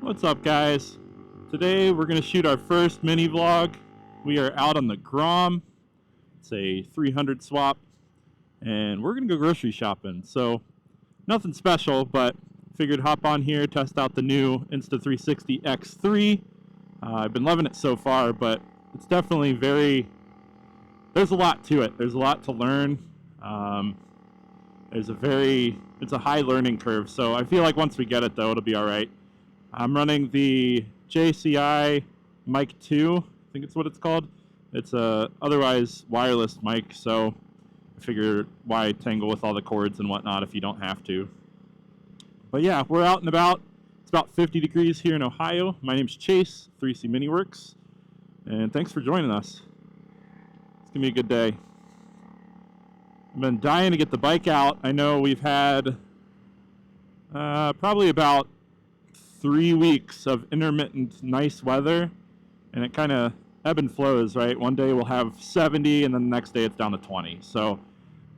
What's up, guys? Today we're going to shoot our first mini vlog. We are out on the Grom. It's a 300 swap, and we're going to go grocery shopping. So nothing special, but figured hop on here, test out the new Insta360 X3. I've been loving it so far, but it's definitely there's a lot to it. There's a lot to learn. It's a high learning curve, so I feel like once we get it, though, it'll be all right. I'm running the JCI Mic 2, I think it's what it's called. It's a otherwise wireless mic, so I figured why tangle with all the cords and whatnot if you don't have to. But yeah, we're out and about. It's about 50 degrees here in Ohio. My name's Chase, 3C Miniworks, and thanks for joining us. It's gonna be a good day. I've been dying to get the bike out. I know we've had probably about 3 weeks of intermittent nice weather, and it kind of ebb and flows, right? One day we'll have 70 and then the next day it's down to 20. So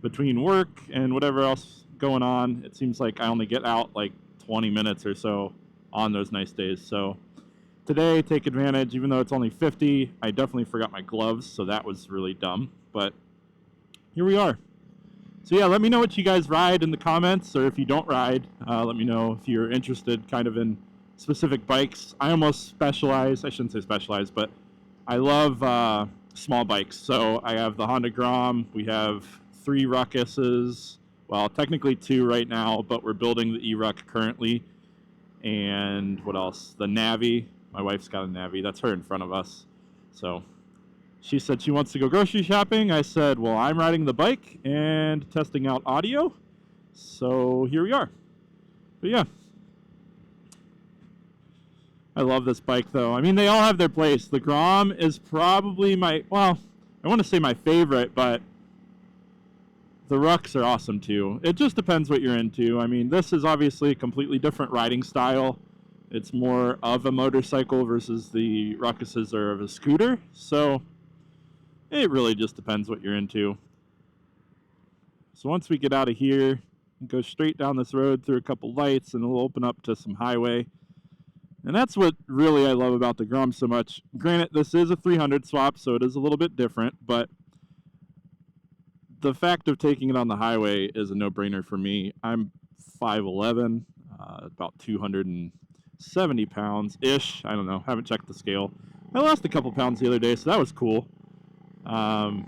between work and whatever else going on, it seems like I only get out like 20 minutes or so on those nice days. So today, take advantage. Even though it's only 50, I definitely forgot my gloves, so that was really dumb, but here we are. So yeah, let me know what you guys ride in the comments, or if you don't ride, let me know if you're interested kind of in specific bikes. I almost specialize, I shouldn't say specialize, but I love small bikes. So I have the Honda Grom, we have 3 Ruckuses, well, technically 2 right now, but we're building the E-Ruck currently. And what else? The Navi, my wife's got a Navi, that's her in front of us. So she said she wants to go grocery shopping. I said, well, I'm riding the bike and testing out audio. So here we are. But yeah. I love this bike, though. I mean, they all have their place. The Grom is probably I want to say my favorite, but the Rucks are awesome, too. It just depends what you're into. I mean, this is obviously a completely different riding style. It's more of a motorcycle versus the Ruckuses are of a scooter. So it really just depends what you're into. So once we get out of here, we go straight down this road through a couple lights, and we'll open up to some highway. And that's what really I love about the Grom so much. Granted, this is a 300 swap, so it is a little bit different, but the fact of taking it on the highway is a no-brainer for me. I'm 5'11", about 270 pounds-ish. I don't know. Haven't checked the scale. I lost a couple pounds the other day, so that was cool. But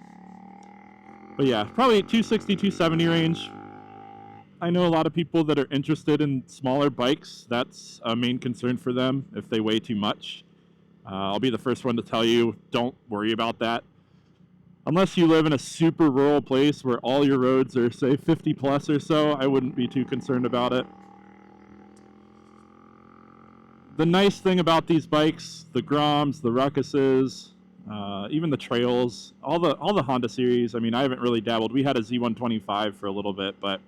yeah, probably 260, 270 range. I know a lot of people that are interested in smaller bikes. That's a main concern for them if they weigh too much. I'll be the first one to tell you, don't worry about that. Unless you live in a super rural place where all your roads are, say, 50 plus or so, I wouldn't be too concerned about it. The nice thing about these bikes, the Groms, the Ruckuses, even the Trails, all the Honda series, I mean, I haven't really dabbled. We had a Z125 for a little bit, but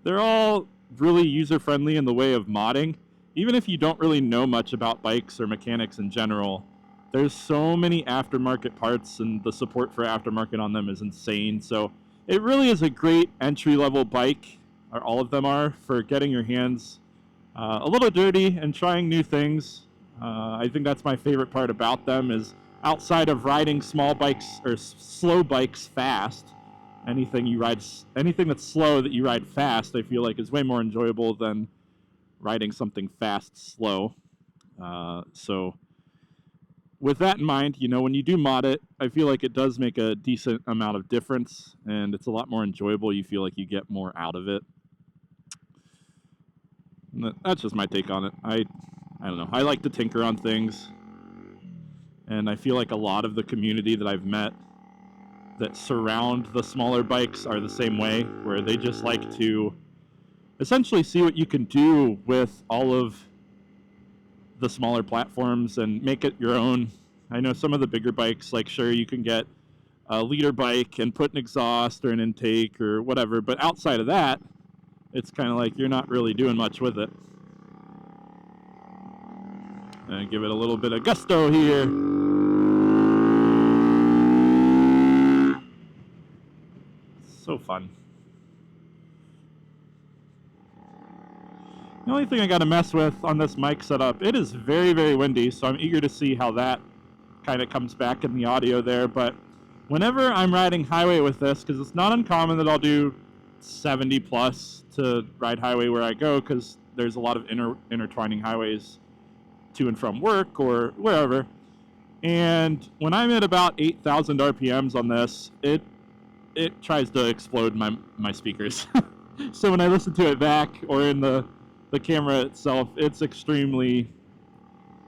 they're all really user-friendly in the way of modding. Even if you don't really know much about bikes or mechanics in general, there's so many aftermarket parts, and the support for aftermarket on them is insane. So it really is a great entry-level bike, or all of them are, for getting your hands a little dirty and trying new things. I think that's my favorite part about them, is outside of riding small bikes or slow bikes fast, anything that's slow that you ride fast, I feel like is way more enjoyable than riding something fast slow. So with that in mind, you know, when you do mod it, I feel like it does make a decent amount of difference, and it's a lot more enjoyable. You feel like you get more out of it. And that's just my take on it. I don't know. I like to tinker on things, and I feel like a lot of the community that I've met that surround the smaller bikes are the same way, where they just like to essentially see what you can do with all of the smaller platforms and make it your own. I know some of the bigger bikes, like, sure, you can get a leader bike and put an exhaust or an intake or whatever, but outside of that, it's kind of like you're not really doing much with it. And give it a little bit of gusto here. So fun. The only thing I got to mess with on this mic setup, it is very, very windy, so I'm eager to see how that kind of comes back in the audio there. But whenever I'm riding highway with this, because it's not uncommon that I'll do 70 plus to ride highway where I go, because there's a lot of intertwining highways to and from work or wherever. And when I'm at about 8,000 RPMs on this, it tries to explode my speakers. So when I listen to it back or in the camera itself, it's extremely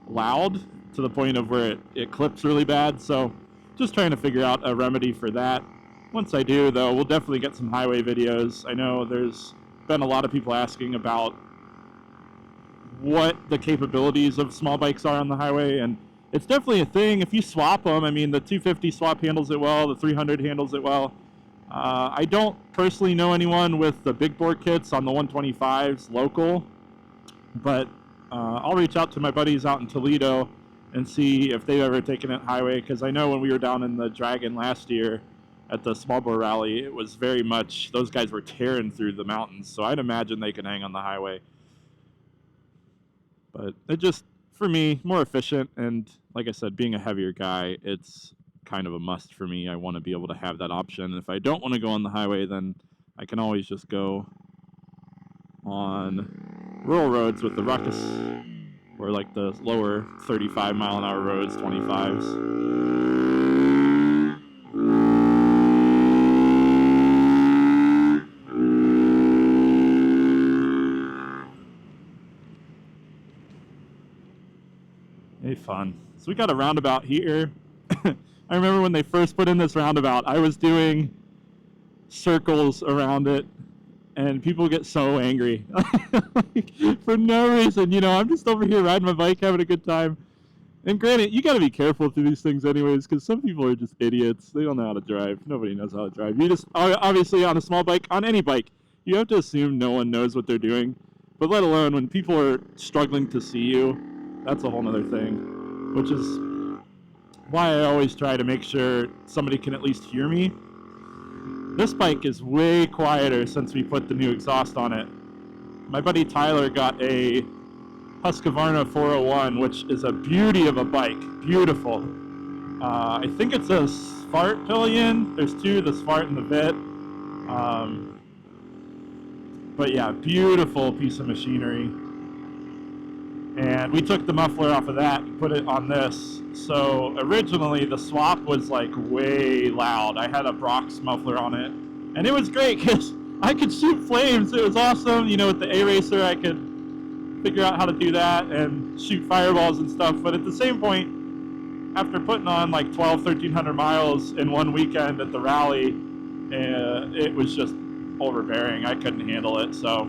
loud to the point of where it clips really bad. So just trying to figure out a remedy for that. Once I do, though, we'll definitely get some highway videos. I know there's been a lot of people asking about what the capabilities of small bikes are on the highway, and it's definitely a thing. If you swap them, I mean, the 250 swap handles it well, the 300 handles it well. I don't personally know anyone with the big bore kits on the 125s local, but I'll reach out to my buddies out in Toledo and see if they've ever taken it highway, because I know when we were down in the Dragon last year at the small bore rally, it was very much, those guys were tearing through the mountains, so I'd imagine they can hang on the highway. But it just, for me, more efficient, and like I said, being a heavier guy, it's kind of a must for me. I want to be able to have that option. And if I don't want to go on the highway, then I can always just go on rural roads with the ruckus, or like the lower 35 mile an hour roads, 25s. Hey, fun. So we got a roundabout here. I remember when they first put in this roundabout, I was doing circles around it, and people get so angry. Like, for no reason, you know, I'm just over here riding my bike, having a good time. And granted, you got to be careful through these things anyways, because some people are just idiots. They don't know how to drive. Nobody knows how to drive. You just, obviously on a small bike, on any bike, you have to assume no one knows what they're doing. But let alone when people are struggling to see you, that's a whole other thing, which is why I always try to make sure somebody can at least hear me. This bike is way quieter since we put the new exhaust on it. My buddy Tyler got a Husqvarna 401, which is a beauty of a bike. Beautiful. I think it's a Svart pillion. There's two, the Svart and the Vit. But yeah, beautiful piece of machinery. And we took the muffler off of that and put it on this. So originally the swap was like way loud. I had a Brock's muffler on it, and it was great because I could shoot flames. It was awesome. You know, with the ARacer I could figure out how to do that and shoot fireballs and stuff. But at the same point, after putting on like 1,300 miles in one weekend at the rally, it was just overbearing. I couldn't handle it. So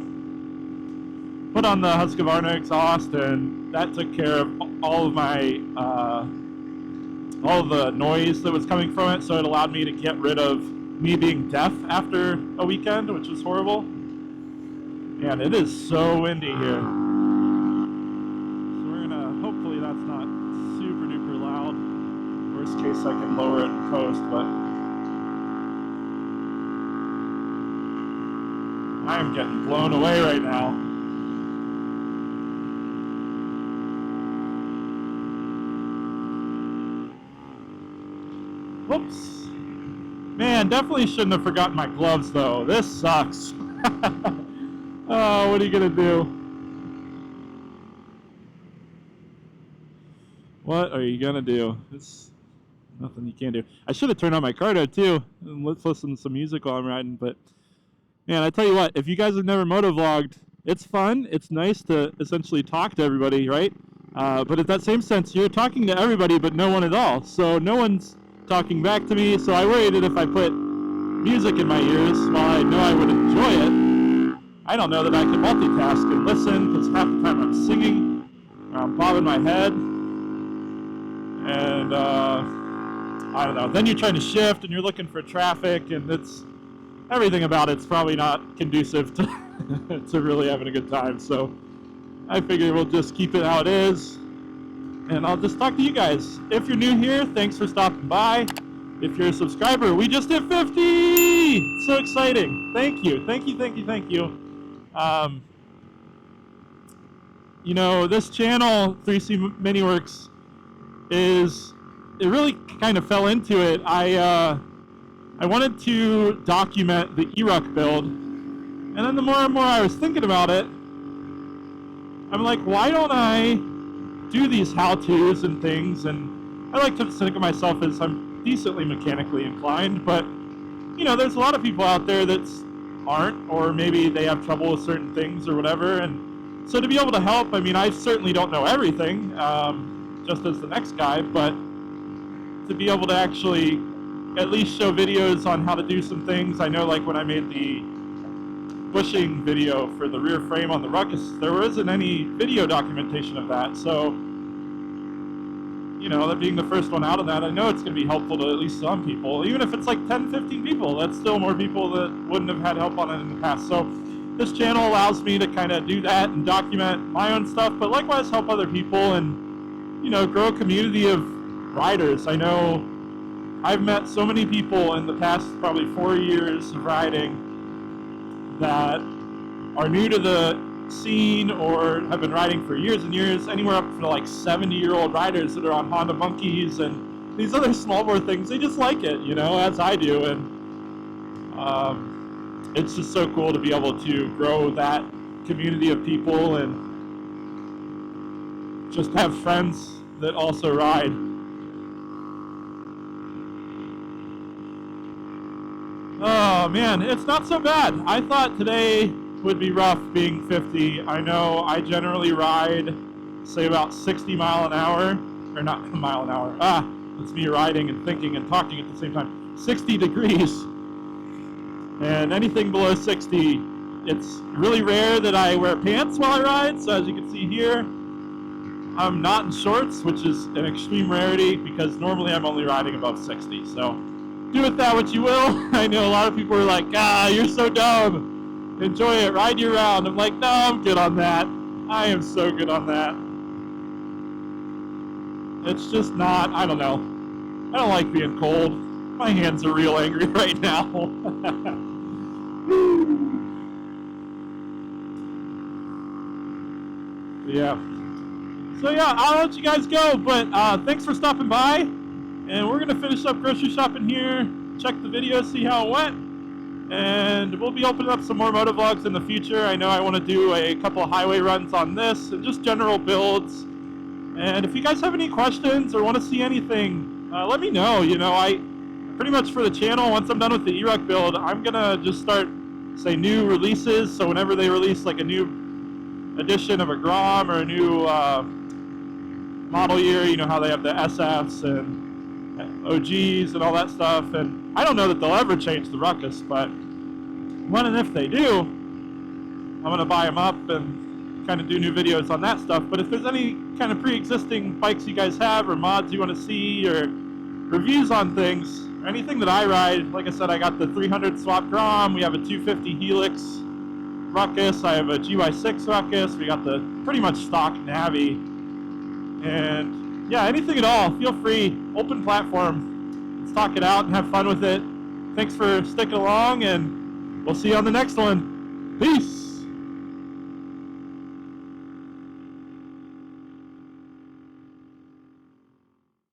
put on the Husqvarna exhaust, and that took care of all of my all of the noise that was coming from it. So it allowed me to get rid of me being deaf after a weekend, which was horrible. And it is so windy here. So we're gonna, hopefully that's not super duper loud. Worst case I can lower it in post, but I am getting blown away right now. Whoops. Man, definitely shouldn't have forgotten my gloves, though. This sucks. Oh, what are you going to do? What are you going to do? It's nothing you can do. I should have turned on my Cardo, too. And let's listen to some music while I'm riding. But, man, I tell you what, if you guys have never motovlogged, it's fun. It's nice to essentially talk to everybody, right? But at that same sense, you're talking to everybody but no one at all. So no one's talking back to me, so I worried that if I put music in my ears, while I know I would enjoy it, I don't know that I can multitask and listen, because half the time I'm singing, or I'm bobbing my head, and I don't know. Then you're trying to shift, and you're looking for traffic, and everything about it's probably not conducive to, to really having a good time, so I figure we'll just keep it how it is. And I'll just talk to you guys. If you're new here, thanks for stopping by. If you're a subscriber, we just hit 50! It's so exciting. Thank you. Thank you, thank you, thank you. you know, this channel, 3C Miniworks, it really kind of fell into it. I wanted to document the E-Ruck build, and then the more and more I was thinking about it, I'm like, why don't I do these how-tos and things? And I like to think of myself as I'm decently mechanically inclined, but you know, there's a lot of people out there that aren't, or maybe they have trouble with certain things or whatever. And so to be able to help, I mean, I certainly don't know everything, just as the next guy, but to be able to actually at least show videos on how to do some things. I know, like when I made the bushing video for the rear frame on the Ruckus, there wasn't any video documentation of that. So, you know, that being the first one out of that, I know it's going to be helpful to at least some people. Even if it's like 10, 15 people, that's still more people that wouldn't have had help on it in the past. So this channel allows me to kind of do that and document my own stuff, but likewise help other people and, you know, grow a community of riders. I know I've met so many people in the past probably 4 years of riding that are new to the scene or have been riding for years and years, anywhere up to like 70-year-old riders that are on Honda Monkeys and these other small bore things. They just like it, you know, as I do, and it's just so cool to be able to grow that community of people and just have friends that also ride. Oh man, it's not so bad. I thought today would be rough being 50. I know I generally ride, say, about 60 mile an hour, or not a mile an hour. It's me riding and thinking and talking at the same time. 60 degrees. And anything below 60, it's really rare that I wear pants while I ride. So as you can see here, I'm not in shorts, which is an extreme rarity because normally I'm only riding above 60. So do with that what you will. I know a lot of people are like, you're so dumb. Enjoy it, ride year round. I'm like, no, I'm good on that. I am so good on that. It's just not, I don't know. I don't like being cold. My hands are real angry right now. Yeah. So yeah, I'll let you guys go, but thanks for stopping by. And we're gonna finish up grocery shopping here, check the video, see how it went. And we'll be opening up some more motovlogs in the future. I know I want to do a couple of highway runs on this and just general builds. And if you guys have any questions or want to see anything, let me know. You know, I pretty much for the channel, once I'm done with the E-Ruck build, I'm gonna just start, say, new releases. So whenever they release like a new edition of a Grom or a new model year, you know how they have the SFs and OGs and all that stuff, and I don't know that they'll ever change the Ruckus, but when and if they do, I'm going to buy them up and kind of do new videos on that stuff. But if there's any kind of pre-existing bikes you guys have or mods you want to see or reviews on things, or anything that I ride, like I said, I got the 300 swap Grom, we have a 250 Helix Ruckus, I have a GY6 Ruckus, we got the pretty much stock Navi, and yeah, anything at all, feel free, open platform. Let's talk it out and have fun with it. Thanks for sticking along, and we'll see you on the next one. Peace!